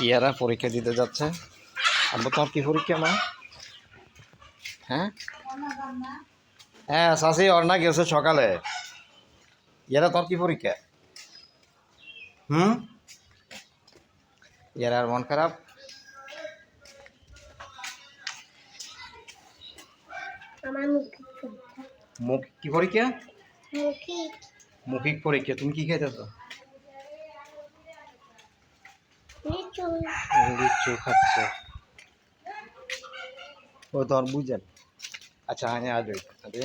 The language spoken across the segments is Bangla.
ইয়ারা পরীক্ষা দিতে যাচ্ছে। আব্বু তোমার কি পরীক্ষা মা? হ্যাঁ হ্যাঁ শাশি অর্ণা গেছে সকালে। ইয়ারা তোর কি পরীক্ষা? ইয়ারার মন খারাপ। মুখ কি পরীক্ষা? মৌখিক পরীক্ষা। তুমি কি খাইতেছ? লিচু খাচ্ছ। ও তোর বুঝেন। আচ্ছা হ্যাঁ আজ আরে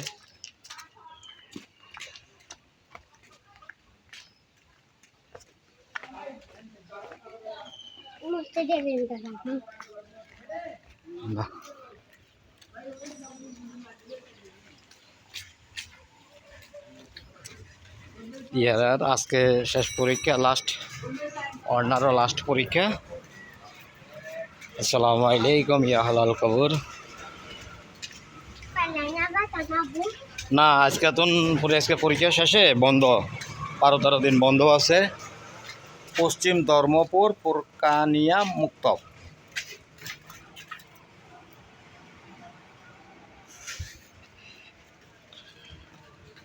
বাহ ইয়ার আজকে শেষ পরীক্ষা, লাস্ট অর্ণারও লাস্ট পরীক্ষা। আসসালামু আলাইকুম ইয়া হালাল কবর। না আজকে তো আজকে পরীক্ষা শেষে বন্ধ, 12-13 দিন বন্ধ আছে। পশ্চিম ধর্মপুর ফুরকানিয়া মুক্তব।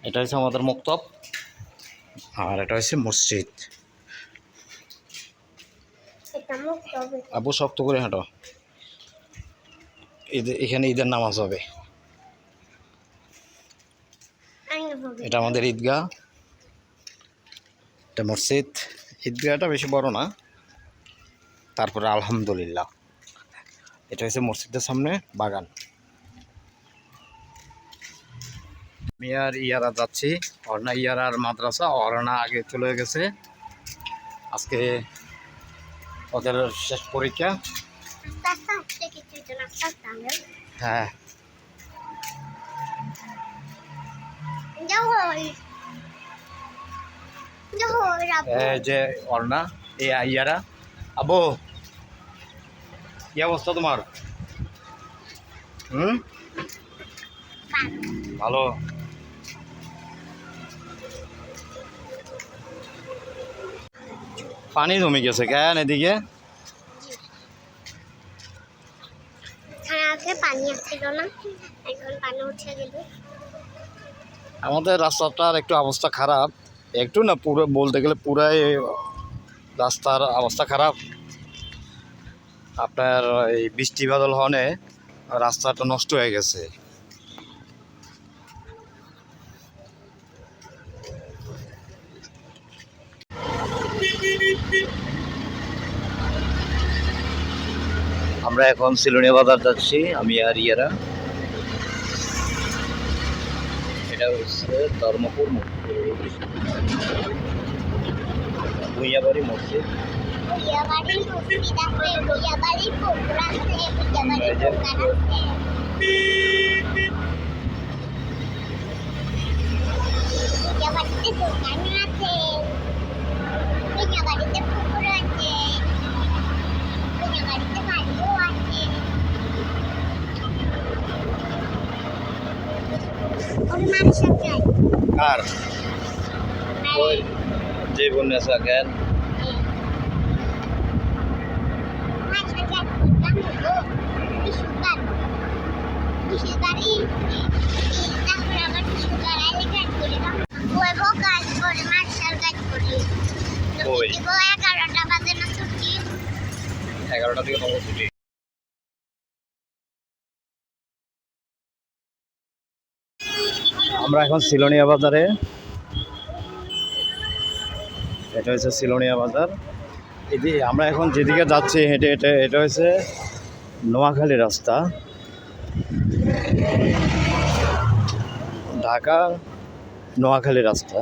এটা হচ্ছে আমাদের মুক্তব, আর এটা হচ্ছে মসজিদ। আবু শক্ত করে হাঁটো, এখানে ঈদের নামাজ হবে। এটা আমাদের ঈদগাহ, এটা মসজিদ। ঈদগাহটা বেশি বড় না, তারপরে আলহামদুলিল্লাহ। এটা হচ্ছে মসজিদের সামনে বাগান। আমি আর ইয়ারা যাচ্ছি, অর্ণা ইয়ারার মাদ্রাসা। অর্ণা আগে চলে গেছে, আজকে ওদের শেষ পরীক্ষা। হ্যাঁ যে অর্ণা এ ইয়ারা। আবু কি অবস্থা তোমার? ভালো। পানি জমে গেছে কেন এদিকে? আমাদের রাস্তাটার একটু অবস্থা খারাপ, একটু না পুরো বলতে গেলে পুরাই রাস্তার অবস্থা খারাপ। আপনার এই বৃষ্টি বাদল হনে রাস্তাটা নষ্ট হয়ে গেছে। আমরা এখন সিলোনিয়া বাজার যাচ্ছি, আমি আর ইয়ারা। এটা হচ্ছে ধর্মপুর ভুঁইয়াবাড়ি মসজিদ। কার ওই যে বন্যা কেন এগারোটা থেকে ছুটি। আমরা এখন সিলোনিয়া বাজারে। এটা হচ্ছে সিলোনিয়া বাজার। এদিকে আমরা এখন যেদিকে যাচ্ছি হেঁটে হেঁটে, এটা হচ্ছে নোয়াখালী রাস্তা, ঢাকা নোয়াখালী রাস্তা।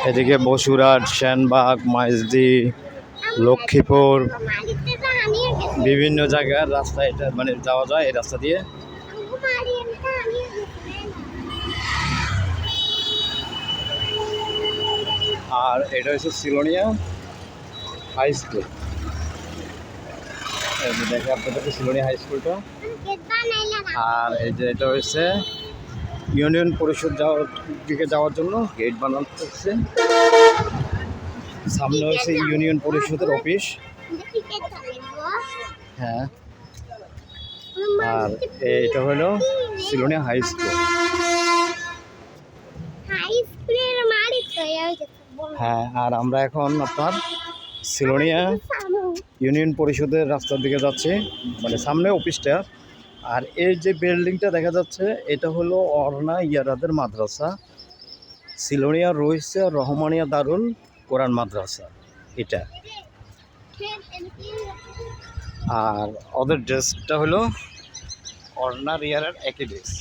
এদিকে বসুরহাট, সেনবাগ, মাইজদি, লক্ষ্মীপুর, বিভিন্ন জায়গার রাস্তা এটা মানে যাওয়া যায় এই রাস্তা দিয়ে। আর এটা হচ্ছে সিলোনিয়া হাই স্কুল। দেখে আপনাদেরকে সিলোনিয়া হাই স্কুলটা। আর এই যে এটা হচ্ছে ইউনিয়ন পরিষদ দিকে যাওয়ার জন্য গেট বানানো হচ্ছে। সামনে হচ্ছে ইউনিয়ন পরিষদের অফিস। হ্যাঁ, আর এটা হলো সিলোনিয়া হাই স্কুল। হ্যাঁ, আর আমরা এখন আপনার সিলোনিয়া ইউনিয়ন পরিষদের রাস্তার দিকে যাচ্ছি, মানে সামনে অফিসটা। আর এই যে বিল্ডিংটা দেখা যাচ্ছে এটা হলো অরনা ইয়ারাদের মাদ্রাসা। সিলোনিয়া রয়েছে রহমানিয়া দারুল কোরআন মাদ্রাসা এটা। আর ওদের ড্রেসটা হলো অরনা ইয়ারার একই ড্রেস।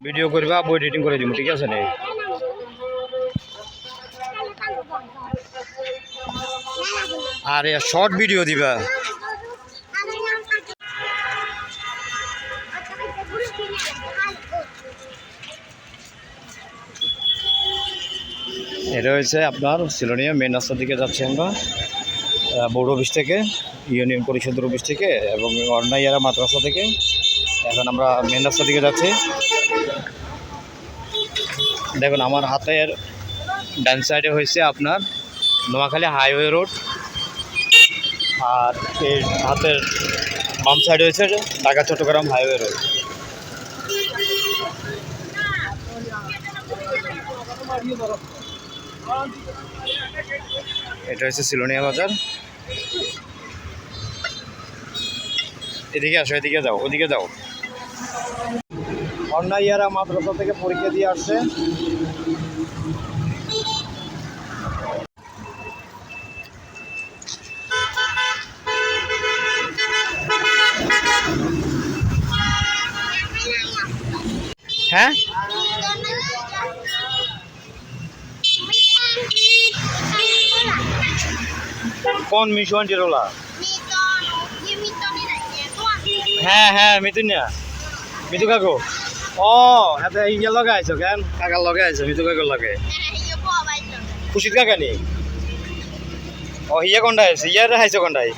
ভিডিও করবা, বই এডিটিং করে দিব, ঠিক আছে নে? আরে শর্ট ভিডিও দিবা। এটা হচ্ছে আপনার সিলোনিয়া মেন রাস্তার দিকে যাচ্ছি আমরা, বোর্ড অফিস থেকে, ইউনিয়ন পরিষদের অফিস থেকে এবং অর্নাইয়ারা মাদ্রাসা থেকে। এখন আমরা মেন রাস্তার দিকে যাচ্ছি। দেখুন আমার হাতের ডান সাইডে হয়েছে আপনার নোয়াখালী হাইওয়ে রোড, আর এই হাতের বাম সাইডে হয়েছে ঢাকা চট্টগ্রাম হাইওয়ে রোড। এটা হচ্ছে সিলোনিয়া বাজার। এদিকে আসো, এদিকে যাও, ওদিকে যাও। অর্নাইয়ারা মাদ্রাসা থেকে পরীক্ষা দিয়ে আসছে। হ্যাঁ, কোন মিশন টিরোলা? হ্যাঁ হ্যাঁ, মিতুনিয়া, মিতু কাকু। ও হাতে ইয়ে লগাইছো কেন? কাকার লগাইছো, মিতু কাকুর লগে। খুশিত কাকা নি? ও ইয়ে কোনটাই আছে? ইয়ে হাইছো কোনটাই?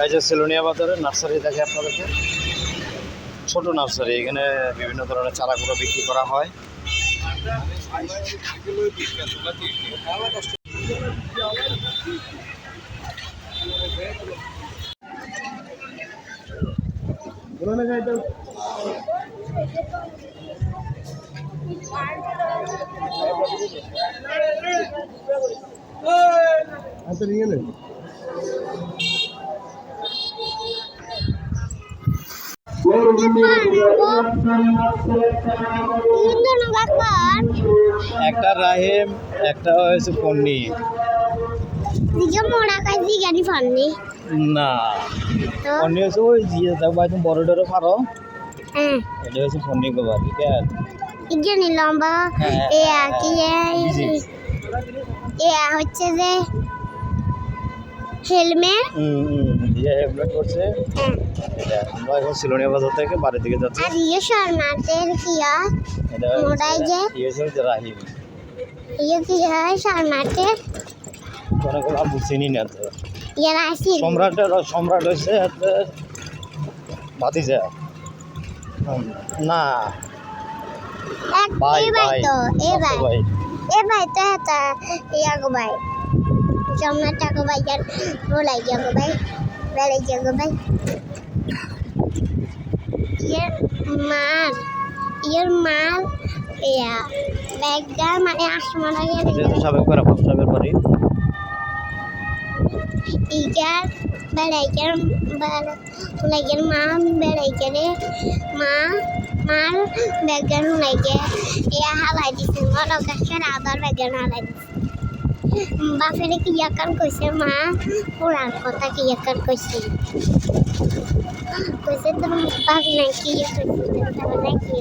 এই যে সিলোনিয়া বাজারের নার্সারি দেখে আপনাদেরকে, ছোট নার্সারি। এখানে বিভিন্ন ধরনের চারাগুলো বিক্রি করা হয়। আচ্ছা নিয়ে নেন। একটা রাহিম, একটা হয়েছে পন্নি। না, পন্নি হচ্ছে ওই জিয়ে থাকবো একদম বড় ডরে পারো। এটা হচ্ছে পন্নি গোবার, ঠিক আছে? লম্বা হচ্ছে যে হেলমেট। হেলমেট করছে। আমরা এখন সিলোনিয়া বাজার থেকে বাড়ির দিকে যাচ্ছি। আর ইয়ে শর্মাতের কিয়া মোড়াই যে ইয়ে হচ্ছে রাহিম। ইয়ে কি হয় শর্মাতের? অনেকগুলো আমি চিনি না তো। ইয়ে রাশি সম্রাট হচ্ছে ভাতিজা না, ভাই ভাই তো ভাই ভাই তো এটা ইয়াগো ভাই সম্রাট টাকো ভাই আর মোলাই যাগো ভাই বেড়ে যাগো ভাই। ইয়ের মার ইয়া ব্যাগটা মানে আসমানা গেলে সবাই করে সবের পরে ইগার বেড়াইকার হুলাইকার মা বেড়াইকারে মার ব্যাগগান হুলাইকে ইয়া হালাই দিছে মনে কাছে আবার ব্যাগগান হালাই দিছে। বাপেরে কি ইয়াকান কইছে মা পুরান কথা কি ইয়াকান কইছে কইছে তোর বাপ নাই কি ইয়া কইছে তোর বাপ নাই কি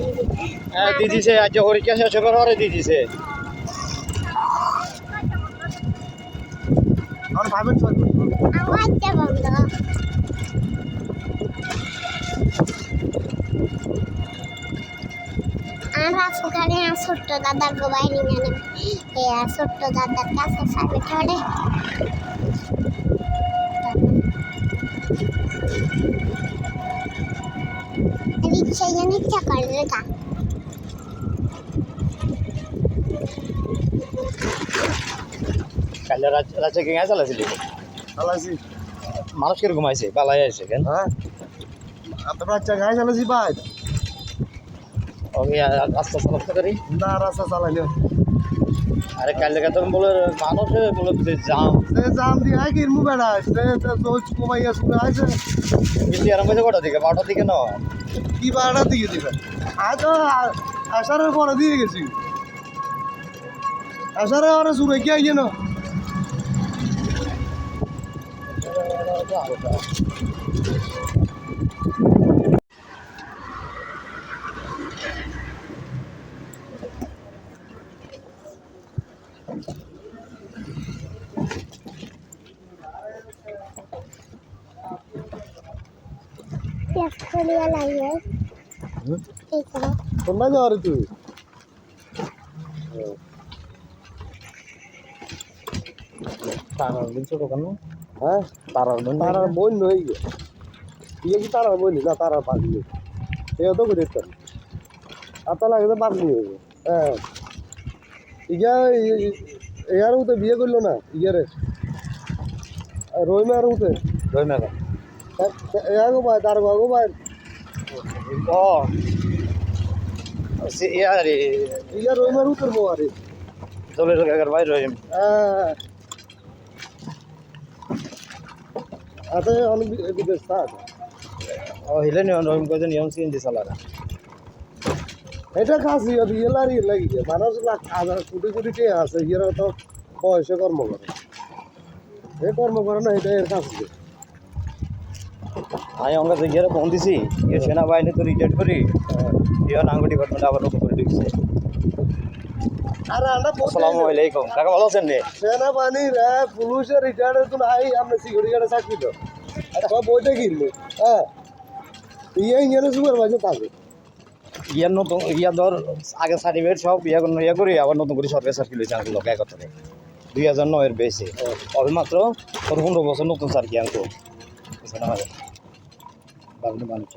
হ্যাঁ দিদিছে আজ পরীক্ষা শেষ হবার পরে দিদিছে আর ভাবেন তো আওয়াজটা বন্ধ আমরা সুখানে ছোট্ট দাদার গোবাই নিয়ে নেব ছোট্ট দাদার কাছে সাবে ঠড়ে রিক্সা জানি চাকার রেখা কাল রাতে কি গাছ চালাছিলি চালাইছি মানুষ কিরকম আইছে পালাই আইছে কেন হ্যাঁ আপনার বাচ্চা গায়ে চালাইছি ভাই ওকে রাস্তা চালাতে করি না রাস্তা চালাইলে আরে কাল লেগে তো বলে মানুষ বলে জাম সে জাম দিয়ে আয় কিরমু বেড়া সে জোচ কমাইয়া শুনে আছে কিন্তু আরাম করে কটা দিকে 12টার দিকে না কি বাড়া দিয়ে দিবে আজ তো আসারের পরে দিয়ে গেছি আসারে ওরা শুনে কি আইয়ে না পেট্রোলিয়া লাগে এই করো তোমরা যাও রে তুই তারার দিন ছোট কেন হ্যাঁ তারার দিন তারার বোন নই ইয়ে কি তারার বোন না তারার পাগলি এ তো করে দিতে আতা লাগে তো পাগলি হইবে হ্যাঁ ইয়া ইয়ার উতে বিয়ে করলো না ইয়ারে রহিমার উতে রই মেঘা ইয়াগো ভাই তার গো ভাই ও সে ইয়ারে ইয়া রহিমার উতের বউ আরে চলে গেল ভাই রহিম হ্যাঁ আতে অনেক বিদেশ থাকে ও হিলে নিয়ম রহিম কইছে নিয়ম সিএনজি চালারা এটা খাসি ইয়েলারি লাগিয়ে মানুষ লাখ হাজার কোটি কোটি কে আছে এরা তো বয়সে কর্ম করে এ কর্ম করে না এটা এর খাসি আমি আমরা যে গিয়ে ফোন দিছি ইয়ে সেনাবাহিনী তো রিজেক্ট করি ইয়ে নাঙ্গল ডিপার্টমেন্ট আবার নতুন করে ঢুকছে আর আমরা আসসালামু আলাইকুম কাকা ভালো আছেন রে সেনাবাহিনীর পুলিশের রিটায়ার্ডের জন্য আই আমরা সিকিউরিটি গার্ডে চাকরি তো সব বইটা কিনলো হ্যাঁ ইয়ে ইঞ্জিনিয়ার সুপারভাইজার থাকে ইয়ার নতুন ইয়া ধর আগে সার্টিফিকেট সব ইয়া করি আবার নতুন করে সরকারি সার্কিল হয়েছে আমাকে লোক একত্রে 2009 এর বেশি তবে মাত্র 15 বছর নতুন সার্কি আনতো সেনাবাহিনী বাবু মানুষ